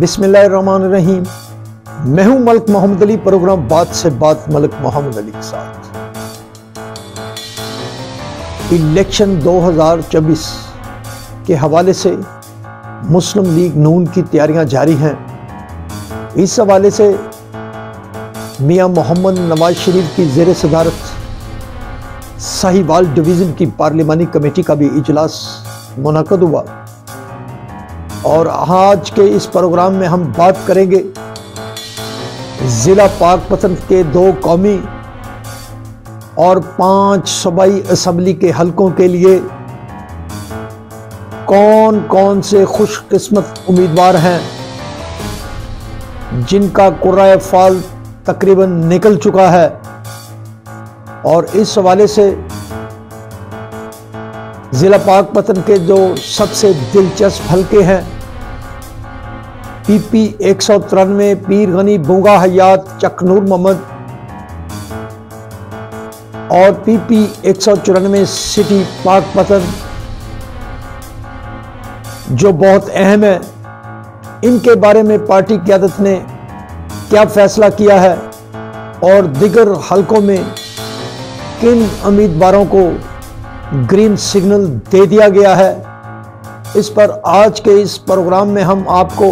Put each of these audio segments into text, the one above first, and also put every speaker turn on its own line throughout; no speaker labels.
बिस्मिल्लाहिर्रहमानिर्रहीम। मैं हूं मलिक मोहम्मद अली। प्रोग्राम बात से बात मलिक मोहम्मद अली के साथ। इलेक्शन 2024 के हवाले से मुस्लिम लीग नून की तैयारियां जारी हैं। इस हवाले से मियां मोहम्मद नवाज शरीफ की ज़ेर सदारत साहिवाल डिवीज़न की पार्लिमानी कमेटी का भी इजलास मुनक़द हुआ और आज के इस प्रोग्राम में हम बात करेंगे ज़िला पाकपतन के 2 कौमी और 5 सूबाई असम्बली के हलकों के लिए कौन कौन से खुशकिस्मत उम्मीदवार हैं जिनका कुर्राए फाल तकरीबन निकल चुका है। और इस हवाले से ज़िला पाकपतन के जो सबसे दिलचस्प हलके हैं PP 193 पीर गनी बुंगा हयात चकनूर मोहम्मद और PP 194 सिटी पाकपतन जो बहुत अहम है, इनके बारे में पार्टी क़यादत ने क्या फैसला किया है और दीगर हलकों में किन उम्मीदवारों को ग्रीन सिग्नल दे दिया गया है, इस पर आज के इस प्रोग्राम में हम आपको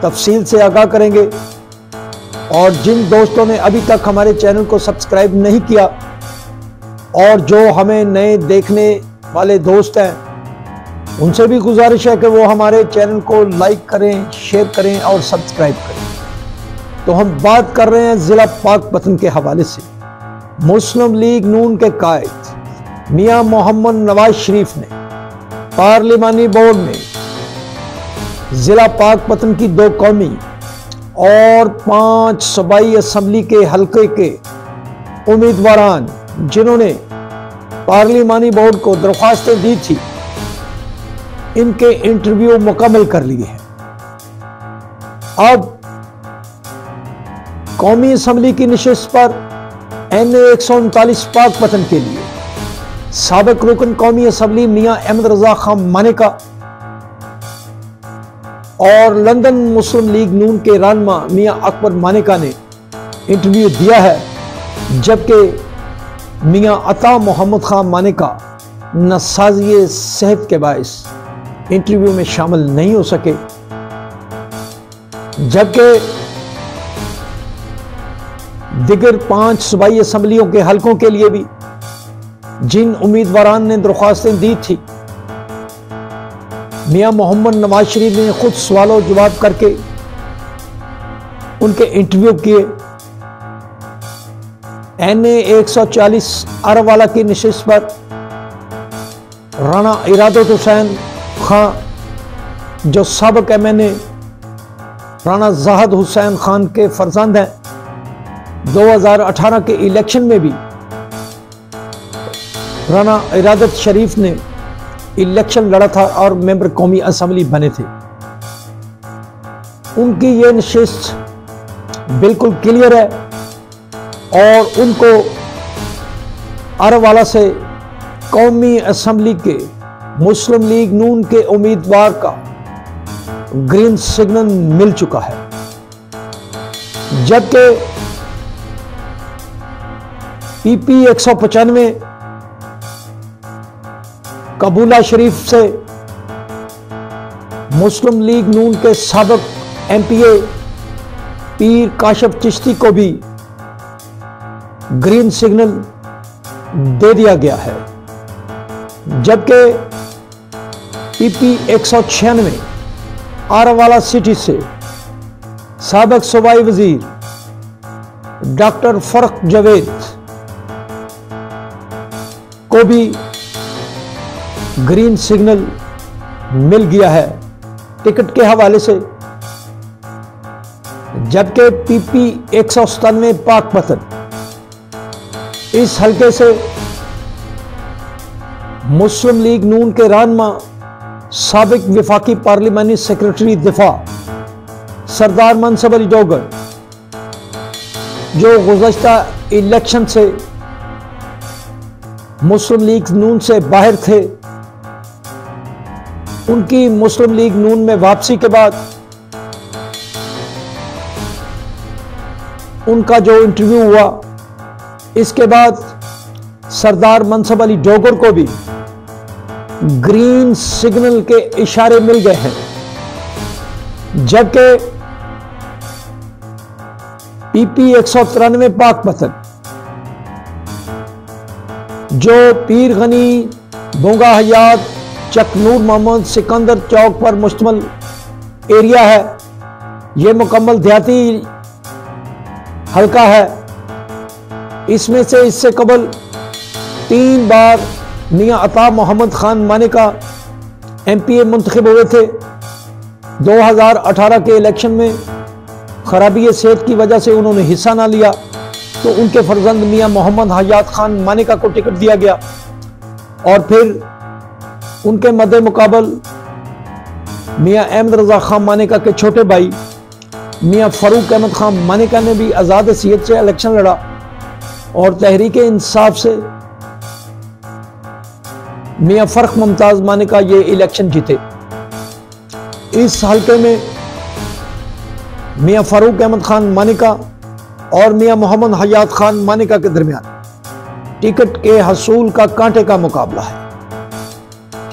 तफसील से आगाह करेंगे। और जिन दोस्तों ने अभी तक हमारे चैनल को सब्सक्राइब नहीं किया और जो हमें नए देखने वाले दोस्त हैं, उनसे भी गुजारिश है कि वो हमारे चैनल को लाइक करें, शेयर करें और सब्सक्राइब करें। तो हम बात कर रहे हैं ज़िला पाकपतन के हवाले से। मुस्लिम लीग नून के कायद मियां मोहम्मद नवाज शरीफ ने पार्लिमानी बोर्ड में ज़िला पाकपतन की 2 कौमी और 5 सूबाई असम्बली के हलके के उम्मीदवारान जिन्होंने पार्लिमानी बोर्ड को दरख्वास्तें दी थी, इनके इंटरव्यू मुकम्मल कर लिए हैं। अब कौमी असम्बली की नशिस्त पर NA 139 पाकपतन के लिए साबिक रुकन कौमी असम्बली मियां अहमद रजा खान मानेका और लंदन मुस्लिम लीग नून के रहनुमा मियां अकबर मानेका ने इंटरव्यू दिया है, जबकि मियां अता मोहम्मद खान मानेका नसाज़ी सेहत के बायस इंटरव्यू में शामिल नहीं हो सके। जबकि दिगर 5 सूबाई असम्बलियों के हलकों के लिए भी जिन उम्मीदवारान ने दरख्वास्तें दी थी, मियां मोहम्मद नवाज शरीफ ने खुद सवालों जवाब करके उनके इंटरव्यू किए। NA 140 अरवाला की नशिस्त पर राना इरादत हुसैन खान जो साबिक MNA राना ज़ाहिद हुसैन खान के फर्जंद हैं, 2018 के इलेक्शन में भी राना इरादत शरीफ ने इलेक्शन लड़ा था और मेंबर कौमी असम्बली बने थे। उनकी ये नशिस्त बिल्कुल क्लियर है और उनको अरवाला से कौमी असम्बली के मुस्लिम लीग नून के उम्मीदवार का ग्रीन सिग्नल मिल चुका है। जबकि PP 195 कबूला शरीफ से मुस्लिम लीग नून के साबिक MPA पीर काशिफ चिश्ती को भी ग्रीन सिग्नल दे दिया गया है। जबकि PP 196 आरवाला सिटी से साबिक सूबाई वजीर डॉक्टर फरक जावेद को भी ग्रीन सिग्नल मिल गया है टिकट के हवाले से। जबकि PP 197 पाकपतन इस हलके से मुस्लिम लीग नून के रहनुमा साबिक वफाकी पार्लिमानी सेक्रेटरी दिफा सरदार मनसब अली डोगर जो गुज़श्ता इलेक्शन से मुस्लिम लीग नून से बाहर थे, उनकी मुस्लिम लीग नून में वापसी के बाद उनका जो इंटरव्यू हुआ, इसके बाद सरदार मनसब अली डोगर को भी ग्रीन सिग्नल के इशारे मिल गए हैं, जबकि पीपी 193 पाकपतन जो पीर गनी, बोंगा हयात, चक नूर मोहम्मद, सिकंदर चौक पर मुश्तमिल एरिया है, यह मुकम्मल देहाती हल्का है। इसमें से इससे कबल 3 बार मियां अता मोहम्मद खान मानेका एमपीए मुंतखब हुए थे। 2018 के इलेक्शन में खराबी सेहत की वजह से उन्होंने हिस्सा ना लिया, तो उनके फर्जंद मियां मोहम्मद हयात खान मानेका को टिकट दिया गया और फिर उनके मद्दे मुकाबल मियां अहमद रजा खान मानेका के छोटे भाई मियां फारूक अहमद खान मानेका ने भी आज़ाद हैसियत से इलेक्शन लड़ा और तहरीक इंसाफ से मियां फर्क मुमताज मानेका ये इलेक्शन जीते। इस हल्के में मियां फारूक अहमद खान मानेका और मियां मोहम्मद हयात खान मानेका के दरमियान टिकट के हसूल का कांटे का मुकाबला है,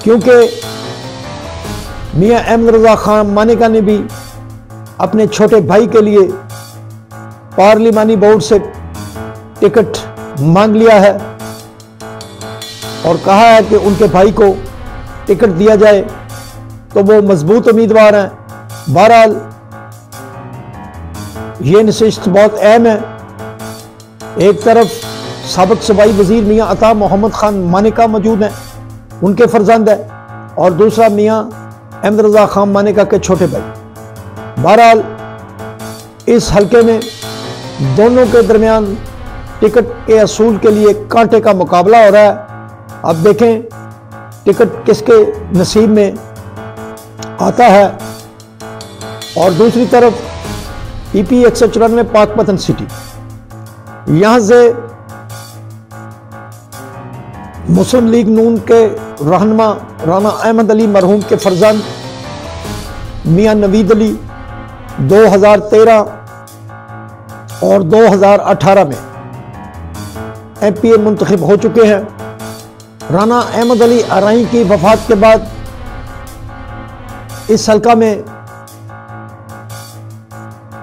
क्योंकि मियां अहमद रजा खान मानेका ने भी अपने छोटे भाई के लिए पार्लिमानी बोर्ड से टिकट मांग लिया है और कहा है कि उनके भाई को टिकट दिया जाए, तो वो मजबूत उम्मीदवार हैं। बहरहाल ये नशिस्त बहुत अहम है। एक तरफ साबिक सूबाई वजीर मियां अता मोहम्मद खान मानेका मौजूद हैं, उनके फर्जंद है, और दूसरा मियां अहमद रजा खान मानेका के छोटे भाई। बहरहाल इस हल्के में दोनों के दरमियान टिकट के असूल के लिए कांटे का मुकाबला हो रहा है। अब देखें टिकट किसके नसीब में आता है। और दूसरी तरफ पीपी 194 पाकपतन सिटी, यहां से मुस्लिम लीग नून के रहनुमा राना अहमद अली मरहूम के फर्जंद मियां नवीद अली 2013 और 2018 में एमपीए मुंतखब हो चुके हैं। राना अहमद अली अराई की वफात के बाद इस हल्का में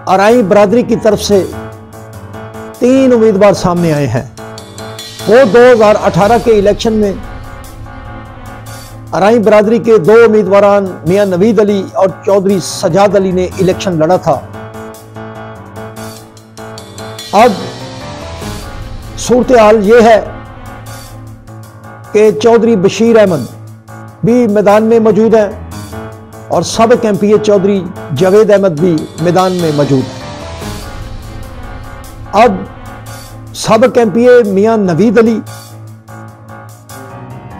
अराई बरादरी की तरफ से 3 उम्मीदवार सामने आए हैं। वो 2018 के इलेक्शन में अराई बरादरी के 2 उम्मीदवारान मियां नवीद अली और चौधरी सजाद अली ने इलेक्शन लड़ा था। अब सूरत हाल यह है कि चौधरी बशीर अहमद भी मैदान में मौजूद हैं और सबक एमपीए चौधरी जावेद अहमद भी मैदान में मौजूद है। अब सबक एमपीए मियां नवीद अली,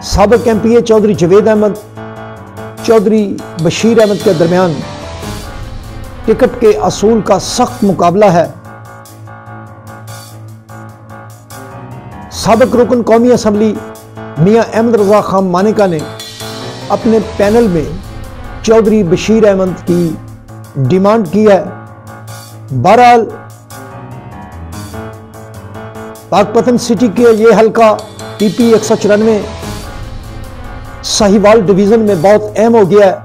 सबक एमपीए चौधरी जावेद अहमद, चौधरी बशीर अहमद के दरमियान टिकट के असूल का सख्त मुकाबला है। सबक रुकन कौमी असम्बली मियां अहमद रजा खान मानेका ने अपने पैनल में चौधरी बशीर अहमद की डिमांड की है। बहरहाल पाकपतन सिटी के ये हल्का पीपी 194 साहिवाल डिवीजन में बहुत अहम हो गया है।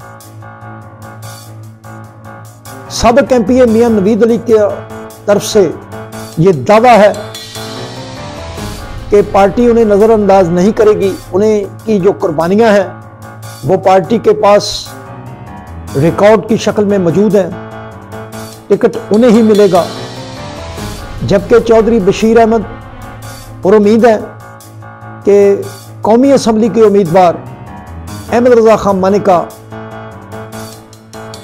सबक एमपीए मियां नवीद अली की तरफ से ये दावा है कि पार्टी उन्हें नजरअंदाज नहीं करेगी। उन्हें की जो कुर्बानियां हैं वो पार्टी के पास रिकॉर्ड की शक्ल में मौजूद है, टिकट उन्हें ही मिलेगा। जबकि चौधरी बशीर अहमद और उम्मीद है कि कौमी असम्बली के उम्मीदवार अहमद रजा खान मानेका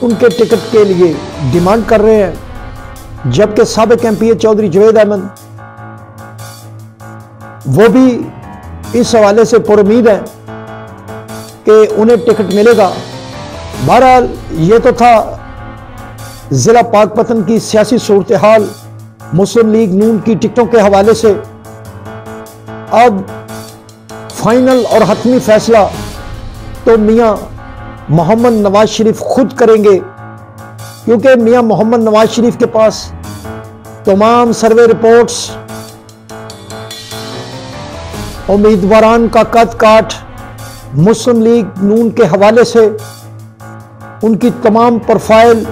उनके टिकट के लिए डिमांड कर रहे हैं। जबकि साबिक एमपीए चौधरी जावेद अहमद वो भी इस हवाले से पुरुम्मीद है कि उन्हें टिकट मिलेगा। बहरहाल ये तो था जिला पाकपतन की सियासी सूरत हाल मुस्लिम लीग नून की टिकटों के हवाले से। अब फाइनल और हतमी फैसला तो मियां मोहम्मद नवाज शरीफ खुद करेंगे, क्योंकि मियां मोहम्मद नवाज शरीफ के पास तमाम सर्वे रिपोर्ट्स, उम्मीदवारान का कद काठ मुस्लिम लीग नून के हवाले से उनकी तमाम प्रोफाइल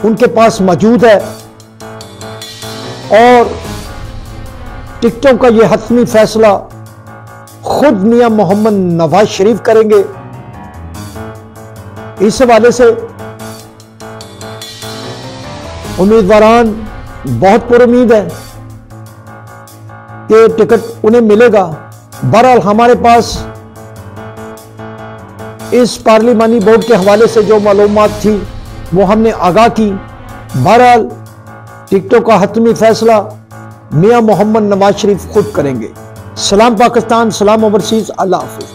उनके पास मौजूद है और टिकटों का यह हतमी फैसला खुद मियां मोहम्मद नवाज शरीफ करेंगे। इस हवाले से उम्मीदवारान बहुत पुरुम्मीद है कि टिकट उन्हें मिलेगा। बहरहाल हमारे पास इस पार्लिमानी बोर्ड के हवाले से जो मालूमात थी वो हमने आगाह की। बहरहाल टिकटों का हतमी फैसला मियां मोहम्मद नवाज शरीफ खुद करेंगे। सलाम पाकिस्तान, सलाम ओवरसीज, अल्लाह हाफिज।